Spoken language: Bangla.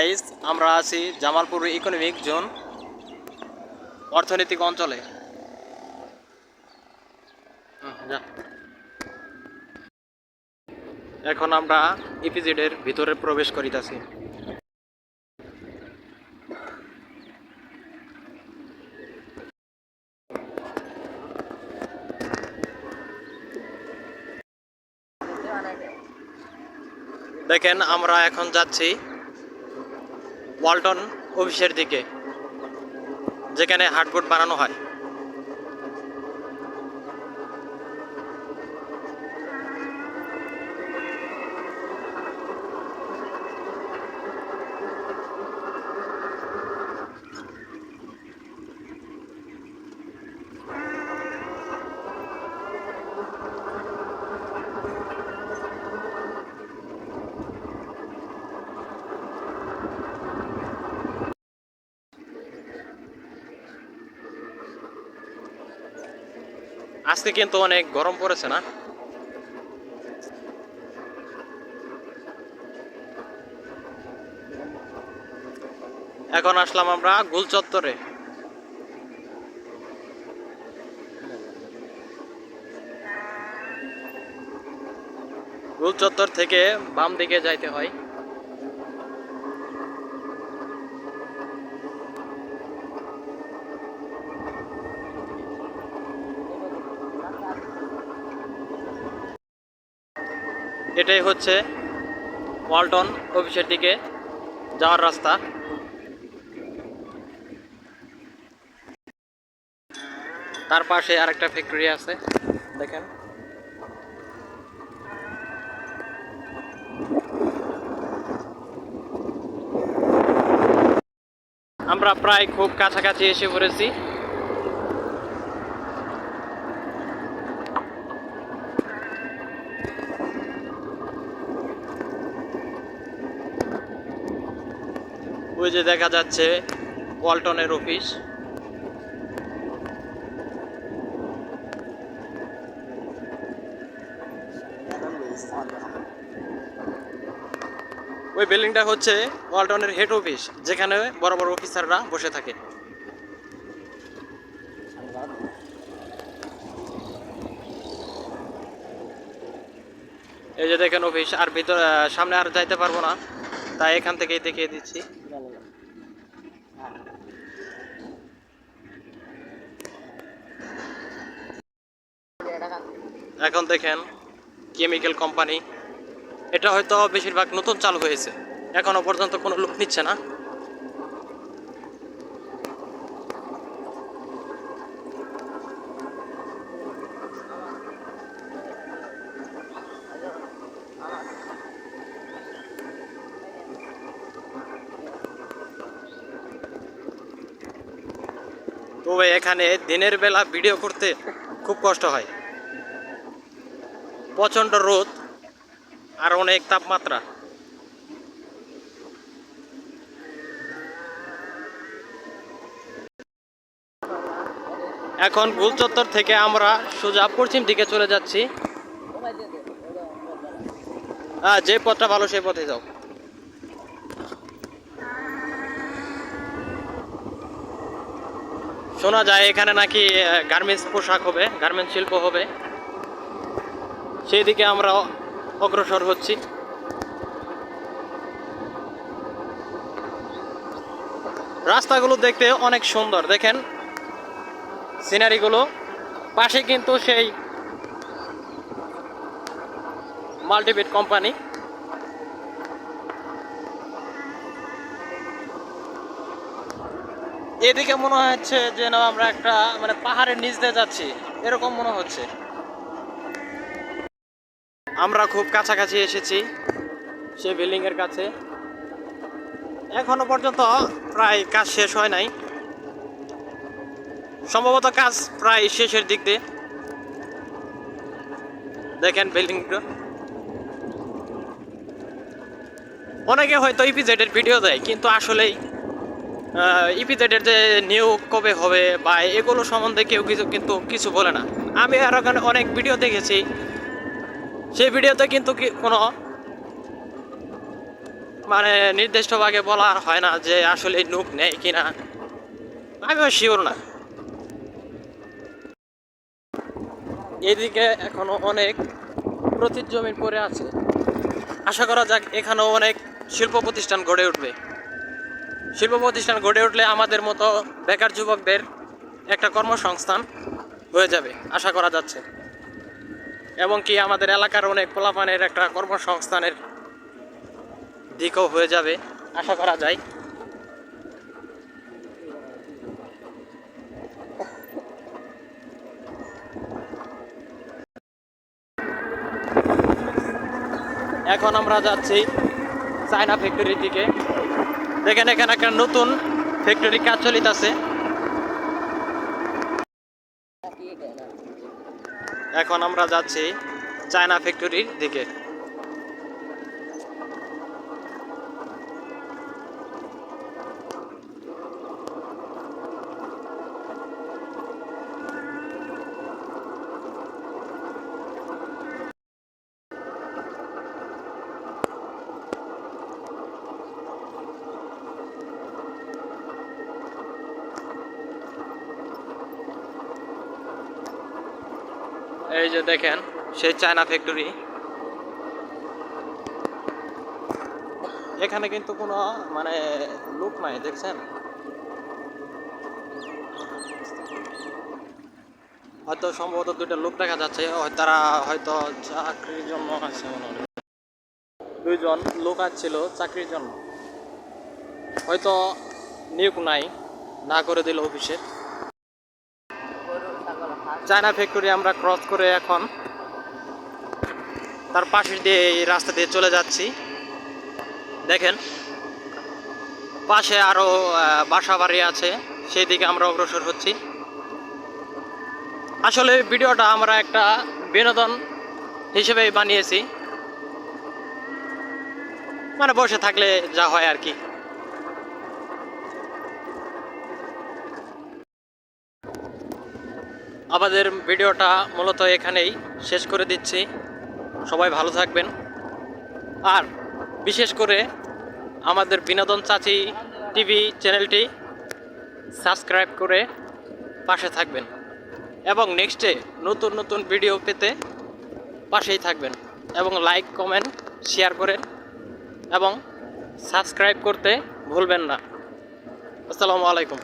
গাইস, আমরা আছি জামালপুর ইকোনমিক জোন অর্থনৈতিক অঞ্চলে। এখন আমরা ইপিজেড এর ভিতরে প্রবেশ করিতেছি। দেখেন, আমরা এখন যাচ্ছি ওয়ালটন অফিসের দিকে, যেখানে হার্ডবোর্ড বানানো হয়। আজকে কিন্তু অনেক গরম পড়েছে না? এখন আসলাম আমরা গোল চত্বরে। গোল চত্বর থেকে বাম দিকে যাইতে হয়। এটাই হচ্ছে ওয়ালটন অফিসের দিকে যাওয়ার রাস্তা। তার পাশে আরেকটা ফ্যাক্টরি আছে, দেখেন। আমরা প্রায় খুব কাছাকাছি এসে পড়েছি। ওই যে দেখা যাচ্ছে ওয়ালটনের অফিস। ওই বিল্ডিংটা হচ্ছে ওয়ালটনের হেড অফিস, যেখানে বড় বড় অফিসাররা বসে থাকে। এই যে দেখেন অফিস, আর ভিতর সামনে আর যাইতে পারবো না, তাই এখান থেকেই দেখিয়ে দিচ্ছি। এখন দেখেন কেমিক্যাল কোম্পানি। এটা হয়তো বেশিরভাগ নতুন চালু হয়েছে, এখনো পর্যন্ত কোনো লোক নিচ্ছে না। তবে এখানে দিনের বেলা ভিডিও করতে খুব কষ্ট হয়, প্রচণ্ড রোদ আর অনেক তাপমাত্রা। এখন গোল চত্বর থেকে আমরা সোজা পশ্চিম দিকে চলে যাচ্ছি। যে পথটা ভালো সেই পথে যাও। শোনা যায় এখানে নাকি গার্মেন্টস পোশাক হবে, গার্মেন্টস শিল্প হবে, সেই দিকে আমরা অগ্রসর হচ্ছি। রাস্তাগুলো দেখতে অনেক সুন্দর, দেখেন সিনারিগুলো। পাশে কিন্তু সেই মাল্টিবিট কোম্পানি। এদিকে মনে হচ্ছে যেন আমরা একটা পাহাড়ের নিচ দিয়ে যাচ্ছি, এরকম মনে হচ্ছে। আমরা খুব কাছাকাছি এসেছি সেই বিল্ডিং এর কাছে। এখনো পর্যন্ত প্রায় কাজ শেষ হয় নাই, সম্ভবত কাজ প্রায় শেষের দিক দিয়ে। দেখেন বিল্ডিংটা। অনেকে হয়তো ইপিজেড এর ভিডিও দেয়, কিন্তু আসলেই ইপিজেড এর যে নিয়োগ কবে হবে বা এগুলো সম্বন্ধে কেউ কিছু বলে না। আমি আর অনেক ভিডিও দেখেছি, সেই ভিডিওতে কিন্তু কোনো মানে নির্দিষ্টভাবে বলা হয় না যে আসলে নুক নেয় কিনা, আমিও শিওর না। এদিকে এখনো অনেক প্রতির জমি পড়ে আছে, আশা করা যাক এখানেও অনেক শিল্প প্রতিষ্ঠান গড়ে উঠবে। শিল্প প্রতিষ্ঠান গড়ে উঠলে আমাদের মতো বেকার যুবকদের একটা কর্মসংস্থান হয়ে যাবে আশা করা যাচ্ছে, এবং কি আমাদের এলাকার অনেক পোলাপানের একটা কর্মসংস্থানের দিকও হয়ে যাবে আশা করা যায়। এখন আমরা যাচ্ছি চায়না ফ্যাক্টরির দিকে। দেখেন এখানে একটা নতুন ফ্যাক্টরি কাজ চলিতেছে। এখন আমরা যাচ্ছি চায়না ফ্যাক্টরির দিকে। এই যে দেখেন সেই চায়না ফ্যাক্টরি। এখানে কিন্তু কোনো মানে লোক নাই, দেখছেন? হয়তো সম্ভবত দুইটা লোক দেখা যাচ্ছে, তারা হয়তো চাকরির জন্য আছে মনে হয়। দুইজন লোক আসছিল চাকরির জন্য, হয়তো নিয়োগ নাই, না করে দিল অফিসে। চায়না ফ্যাক্টরি আমরা ক্রস করে এখন তার পাশে দিয়ে এই রাস্তা দিয়ে চলে যাচ্ছি। দেখেন পাশে আরো বাসা বাড়ি আছে, সেই দিকে আমরা অগ্রসর হচ্ছি। আসলে ভিডিওটা আমরা একটা বিনোদন হিসেবে বানিয়েছি, মানে বসে থাকলে যা হয় আর কি। আমাদের ভিডিওটা মূলত এখানেই শেষ করে দিচ্ছি। সবাই ভালো থাকবেন, আর বিশেষ করে আমাদের বিনোদন চাচি টিভি চ্যানেলটি সাবস্ক্রাইব করে পাশে থাকবেন, এবং নেক্সটে নতুন নতুন ভিডিও পেতে পাশেই থাকবেন, এবং লাইক কমেন্ট শেয়ার করেন এবং সাবস্ক্রাইব করতে ভুলবেন না। আসসালামু আলাইকুম।